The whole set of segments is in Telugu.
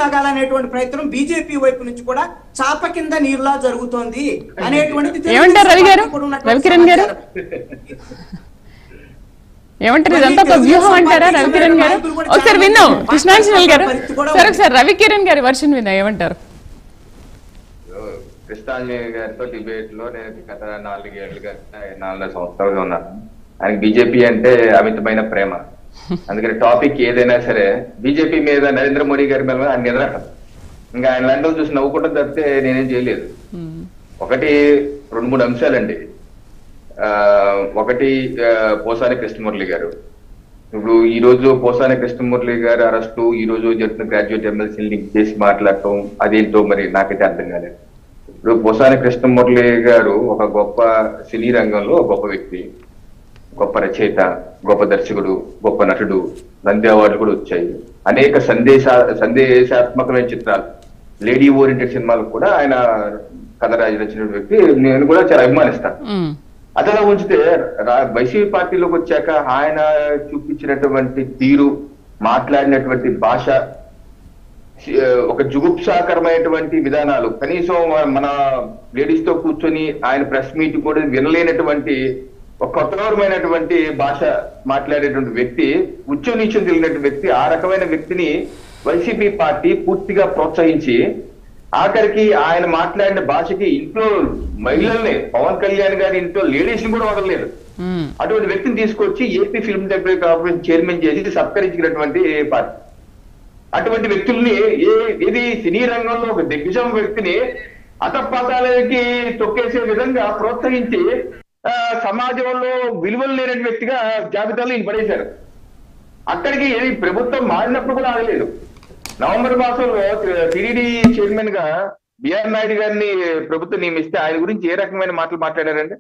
లాగాలనేటువంటి ప్రయత్నం బీజేపీ వైపు నుంచి కూడా చాప కింద నీరులా జరుగుతోంది అనేటువంటిది ఏమంటారు రవి గారు, రవికిరణ్ గారు ఏమంటారు? ఇదంతా ఒక వ్యూహం అంటారా రవికిరణ్ గారు? ఒకసారి విన్నాం కృష్ణాంజనేయులు గారు, సరే ఒకసారి రవికిరణ్ గారి వర్షన్ విన్నాం, ఏమంటారు? కృష్ణాంజనేయులు గారితో డిబేట్ లో నేను గత 4 సంవత్సరాలుగా ఉన్నాను. ఆయనకి బీజేపీ అంటే అమితమైన ప్రేమ. అందుకని టాపిక్ ఏదైనా సరే బీజేపీ మీద, నరేంద్ర మోడీ గారి మీద ఆయన ఎదురటం. ఇంకా ఆయన లండన్ చూసి నవ్వుకుంటాం తప్పితే నేనేం చేయలేదు. ఒకటి 2-3 అంశాలండి. ఒకటి పోసాని కృష్ణమురళి గారు. ఇప్పుడు ఈ రోజు పోసాని కృష్ణమురళి గారు అరెస్టు, ఈ రోజు జరుగుతున్న గ్రాడ్యుయేట్ ఎమ్మెల్సీని లింక్ చేసి మాట్లాడటం అదేంటో మరి నాకైతే అర్థం కాలేదు. ఇప్పుడు పోసాని కృష్ణమురళి గారు ఒక గొప్ప సినీ రంగంలో గొప్ప వ్యక్తి, గొప్ప రచయిత, గొప్ప దర్శకుడు, గొప్ప నటుడు. నంది అవార్డులు కూడా వచ్చాయి. అనేక సందేశాత్మకమైన చిత్రాలు, లేడీ ఓరియంటెడ్ సినిమాలకు కూడా ఆయన కథ రచించిన వ్యక్తి. నేను కూడా చాలా అభిమానిస్తాను. అదలా ఉంచితే వైసీపీ పార్టీలోకి వచ్చాక ఆయన చూపించినటువంటి తీరు, మాట్లాడినటువంటి భాష, ఒక జుగుప్సాకరమైనటువంటి విధానాలు, కనీసం మన లేడీస్ తో కూర్చొని ఆయన ప్రెస్ మీట్ కూడా వినలేనటువంటి ఒక కొత్తమైనటువంటి భాష మాట్లాడేటువంటి వ్యక్తి, ఉచ్చ నీచం తెలియనటువంటి వ్యక్తి. ఆ రకమైన వ్యక్తిని వైసీపీ పార్టీ పూర్తిగా ప్రోత్సహించి ఆఖరికి ఆయన మాట్లాడిన భాషకి ఇంట్లో మహిళల్ని, పవన్ కళ్యాణ్ గారి ఇంట్లో లేడీస్ ని కూడా వదలలేదు. అటువంటి వ్యక్తిని తీసుకొచ్చి AP film development corporation chairman చేసి సత్కరించినటువంటి పార్టీ. అటువంటి వ్యక్తుల్ని ఇది సినీ రంగంలో ఒక దిగ్గజం వ్యక్తిని అతపాతాలకి తొక్కేసే విధంగా ప్రోత్సహించి సమాజంలో విలువలు లేని వ్యక్తిగా జాబితాలో ఈయన పడేశారు. అక్కడికి ప్రభుత్వం మారినప్పుడు కూడా ఆగలేదు. నవంబర్ మాసంలో టీడీడీ చైర్మన్ గా బిఆర్ నాయుడు గారిని ప్రభుత్వం నియమిస్తే ఆయన గురించి ఏ రకమైన మాటలు మాట్లాడారండి?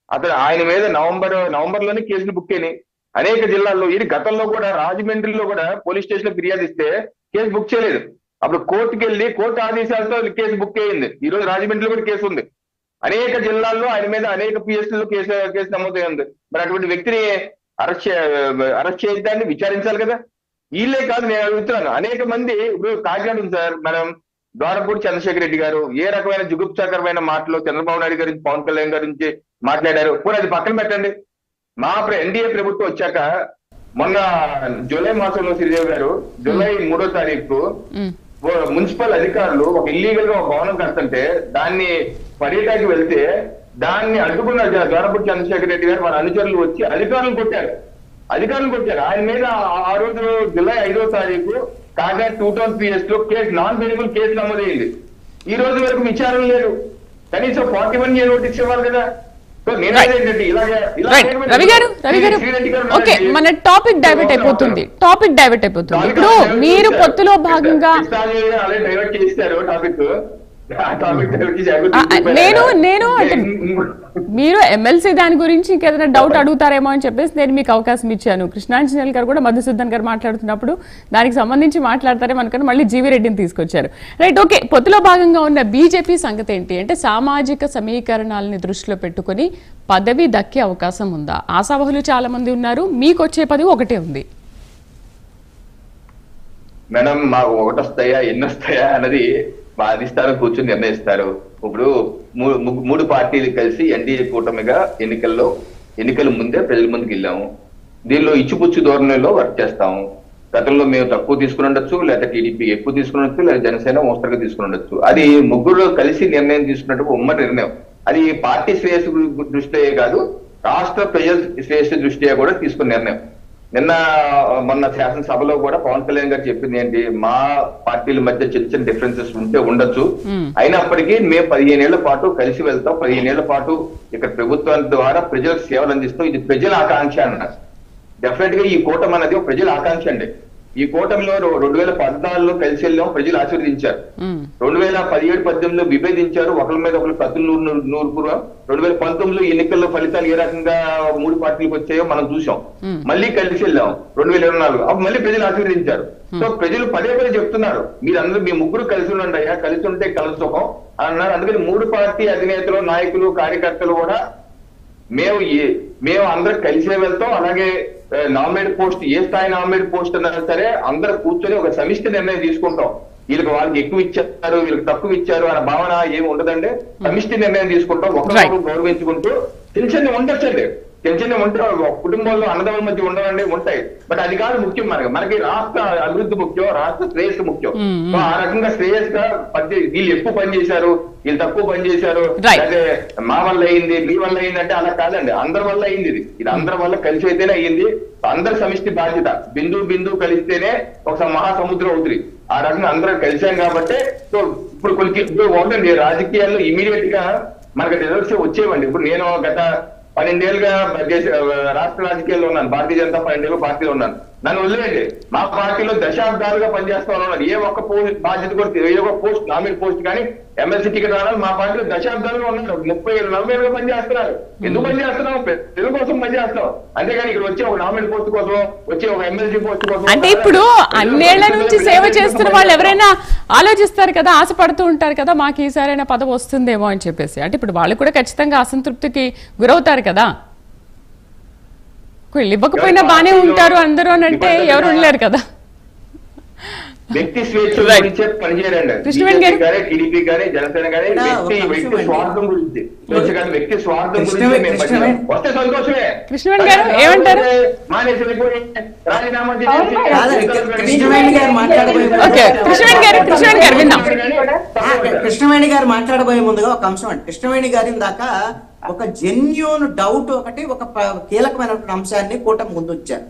అతను ఆయన మీద నవంబర్ లోనే కేసులు బుక్ అయినాయి అనేక జిల్లాల్లో. ఇది గతంలో కూడా రాజమండ్రిలో కూడా పోలీస్ స్టేషన్ లో ఫిర్యాదు ఇస్తే కేసు బుక్ చేయలేదు. అప్పుడు కోర్టుకి వెళ్ళి కోర్టు ఆదేశాలతో కేసు బుక్ అయ్యింది. ఈ రోజు రాజమండ్రిలో కూడా కేసు ఉంది. అనేక జిల్లాల్లో ఆయన మీద అనేక పిఎస్లో కేసు నమోదైంది. మరి అటువంటి వ్యక్తిని అరెస్ట్ చేయడాన్ని విచారించాలి కదా. వీళ్ళే కాదు, నేను అడుగుతున్నాను, అనేక మంది ఇప్పుడు కాకినాడ ఉంది సార్, మనం ద్వారపూడి చంద్రశేఖర్ రెడ్డి గారు ఏ రకమైన జుగుప్సాకరమైన మాటలు చంద్రబాబు నాయుడు గారి నుంచి, పవన్ కళ్యాణ్ గారి నుంచి మాట్లాడారు. పోనీ అది పక్కన పెట్టండి. మా ఎన్డీఏ ప్రభుత్వం వచ్చాక మొన్న జూలై మాసంలో శ్రీదేవి గారు జూలై 3వ తారీఖు మున్సిపల్ అధికారులు ఒక ఇల్లీగల్ గా ఒక భవనం కడుతుంటే దాన్ని పర్యటనకి వెళ్తే దాన్ని అడ్డుకున్న ద్వారపూడి చంద్రశేఖర్ రెడ్డి గారు మన అనుచరులు వచ్చి అధికారులు కొట్టారు. ఆయన మీద ఆ రోజు జూలై 5వ తారీఖు కాకినాడ 2 టౌన్ పిఎస్ లో నాన్ బెయిలబుల్ కేసు నమోదైంది. ఈ రోజు వరకు విచారణ లేదు. కనీసం 41 year నోటీస్ ఇవ్వాలి కదా. రవి గారు ఓకే, మన టాపిక్ డైవర్ట్ అయిపోతుంది. ఇప్పుడు మీరు పొత్తులో భాగంగా డైవర్ట్ చేస్తారు టాపిక్. నేను అంటే మీరు ఎమ్మెల్సీ దాని గురించి ఇంకేదైనా డౌట్ అడుగుతారేమో అని చెప్పేసి నేను మీకు అవకాశం ఇచ్చాను. కృష్ణాంజనేయులు గారు కూడా మధుసూదన్ గారు మాట్లాడుతున్నప్పుడు దానికి సంబంధించి మాట్లాడతారేమో అనుకుని మళ్ళీ జీవి రెడ్డిని తీసుకొచ్చారు. Right, okay. పొత్తులో భాగంగా ఉన్న బీజేపీ సంగతి ఏంటి అంటే సామాజిక సమీకరణాలని దృష్టిలో పెట్టుకుని పదవి దక్కే అవకాశం ఉందా? ఆశావహులు చాలా మంది ఉన్నారు, మీకు వచ్చే పదవి ఒకటే ఉంది. మేడం, మాకు 1 వస్తాయా 8 వస్తాయా అన్నది మా అధిష్టానం కూర్చొని నిర్ణయిస్తారు. ఇప్పుడు 3 పార్టీలు కలిసి ఎన్డీఏ కూటమిగా ఎన్నికల ముందే ప్రజల ముందుకు వెళ్ళాము. దీనిలో ఇచ్చిపుచ్చు ధోరణిలో వర్క్ చేస్తాము. గతంలో మేము తక్కువ తీసుకుని ఉండొచ్చు, లేదా టీడీపీ ఎక్కువ తీసుకుని ఉండొచ్చు, లేదా జనసేన మోస్తరుగా తీసుకుని ఉండొచ్చు. అది ముగ్గురు కలిసి నిర్ణయం తీసుకున్నట్టు ఉమ్మడి నిర్ణయం. అది పార్టీ శ్రేయస్సు దృష్ట్యా కాదు, రాష్ట్ర ప్రజల శ్రేయస్సు దృష్ట్యా కూడా తీసుకున్న నిర్ణయం. మొన్న శాసనసభలో కూడా పవన్ కళ్యాణ్ గారు చెప్పింది ఏంటి, మా పార్టీల మధ్య చిన్న చిన్న డిఫరెన్సెస్ ఉండొచ్చు, అయినప్పటికీ మేము 15 ఏళ్ల పాటు కలిసి వెళ్తాం, 15 ఏళ్ల పాటు ఇక్కడ ప్రభుత్వం ద్వారా ప్రజలకు సేవలు అందిస్తాం. ఇది ప్రజల ఆకాంక్ష అన్నారు. డెఫినెట్ గా ఈ కూటమి అనేది ప్రజల ఆకాంక్ష అండి. ఈ కూటమిలో 2014లో కలిసి వెళ్ళాం, ప్రజలు ఆశీర్వదించారు. 2017-18లో విభేదించారు, ఒకరి మీద ఒకరు కత్తులు నూరుకున్నాం. 2019లో ఎన్నికల్లో ఫలితాలు ఏ రకంగా 3 పార్టీలకు వచ్చాయో మనం చూసాం. మళ్ళీ కలిసి వెళ్ళాం 2024, అప్పుడు మళ్ళీ ప్రజలు ఆశీర్వదించారు. సో ప్రజలు పదే చెప్తున్నారు, మీరందరూ మీ ముగ్గురు కలిసి ఉండండి అయ్యా, కలిసి ఉంటే కలుసుకం అన్నారు. అందుకని 3 పార్టీ అధినేతలు, నాయకులు, కార్యకర్తలు కూడా మేము అందరం కలిసే వెళ్తాం. అలాగే నామినేట్ పోస్ట్, ఏ స్థాయి నామినేట్ పోస్ట్ అన్నా సరే అందరూ కూర్చొని ఒక సమిష్టి నిర్ణయం తీసుకుంటాం. వాళ్ళకి ఎక్కువ ఇచ్చారు, వీళ్ళకి తక్కువ ఇచ్చారు అనే భావన ఏమి ఉండదండి. సమిష్టి నిర్ణయం తీసుకుంటాం, ఒకరినొకరు గౌరవించుకుంటూ టెన్షన్ ఉండొచ్చండి. టెన్షన్ ఉంటే కుటుంబంలో అన్నదమ్ముల మధ్య ఉండవండి, ఉంటాయి. బట్ అది కాదు ముఖ్యం. మనకి రాష్ట్ర అభివృద్ధి ముఖ్యం, రాష్ట్ర శ్రేయస్సు ముఖ్యం. సో ఆ రకంగా శ్రేయస్ గా వీళ్ళు ఎక్కువ పని చేశారు, వీళ్ళు తక్కువ పని చేశారు, అదే మా వల్ల అయింది, మీ వల్ల అయింది అంటే అలా కాదండి. అందరి వల్ల అయింది. ఇది అందరి వల్ల కలిసి అయితేనే అయ్యింది. అందరి సమిష్టి బాధ్యత. బిందువు కలిస్తేనే ఒక మహాసముద్రం అవుతుంది. ఆ రకంగా అందరం కలిసాం కాబట్టి సో ఇప్పుడు ఒకటండి, రాజకీయాల్లో ఇమీడియట్ గా మనకి రిజల్ట్స్ వచ్చేవండి. ఇప్పుడు నేను గత 12 ఏళ్ళుగా రాష్ట్ర రాజకీయాల్లో ఉన్నాను. భారతీయ జనతా 12 ఏళ్ళు పార్టీలో ఉన్నాను. నన్ను వదిలేండి, మా పార్టీలో దశాబ్దాలుగా పనిచేస్తా ఉన్నాను. ఏ ఒక్క బాధ్యత కూడా, ఏ ఒక్క పోస్ట్, నామినేట్ పోస్ట్ కానీ ఎమ్మెల్సీ టికెట్ రావాలి. మా పార్టీలో దశాబ్దాలుగా ఉన్నారు. 30 ఏళ్ళు 40 ఏళ్ళుగా పనిచేస్తున్నారు. ఎందుకు పనిచేస్తున్నాం? ప్రజల కోసం పనిచేస్తాం. అంతేగాని ఇక్కడ వచ్చే ఒక నామినేట్ పోస్ట్ కోసం, వచ్చే ఒక ఎమ్మెల్సీ పోస్ట్ కోసం. అంటే ఇప్పుడు అన్నేళ్ల నుంచి సేవ చేస్తున్న వాళ్ళు ఎవరైనా ఆలోచిస్తారు కదా, ఆశపడుతూ ఉంటారు కదా, మాకు ఈసారైనా పదవి వస్తుందేమో అని చెప్పేసి. అంటే ఇప్పుడు వాళ్ళు కూడా ఖచ్చితంగా అసంతృప్తికి గురవుతారు కదా. ఇవ్వకపోయినా బానే ఉంటారు అందరూ అని అంటే ఎవరు ఉండలేరు కదా. వ్యక్తి స్వేచ్ఛ గురించే పనిచేయరండి. టీడీపీ కానీ జనసేన కానీ వ్యక్తి స్వార్థం గురించి, వ్యక్తి స్వార్థం గురించి వస్తే సంతోషమే. కృష్ణవేణి గారు ఏమంటారు? మానేసి రాజీనామా కృష్ణవేణి గారు మాట్లాడబోయే ముందుగా ఒక అంశం అండి. కృష్ణవేణి గారి దాకా ఒక జెన్యూన్ డౌట్ ఒకటి, ఒక కీలకమైనటువంటి అంశాన్ని కూటమి ముందు వచ్చారు.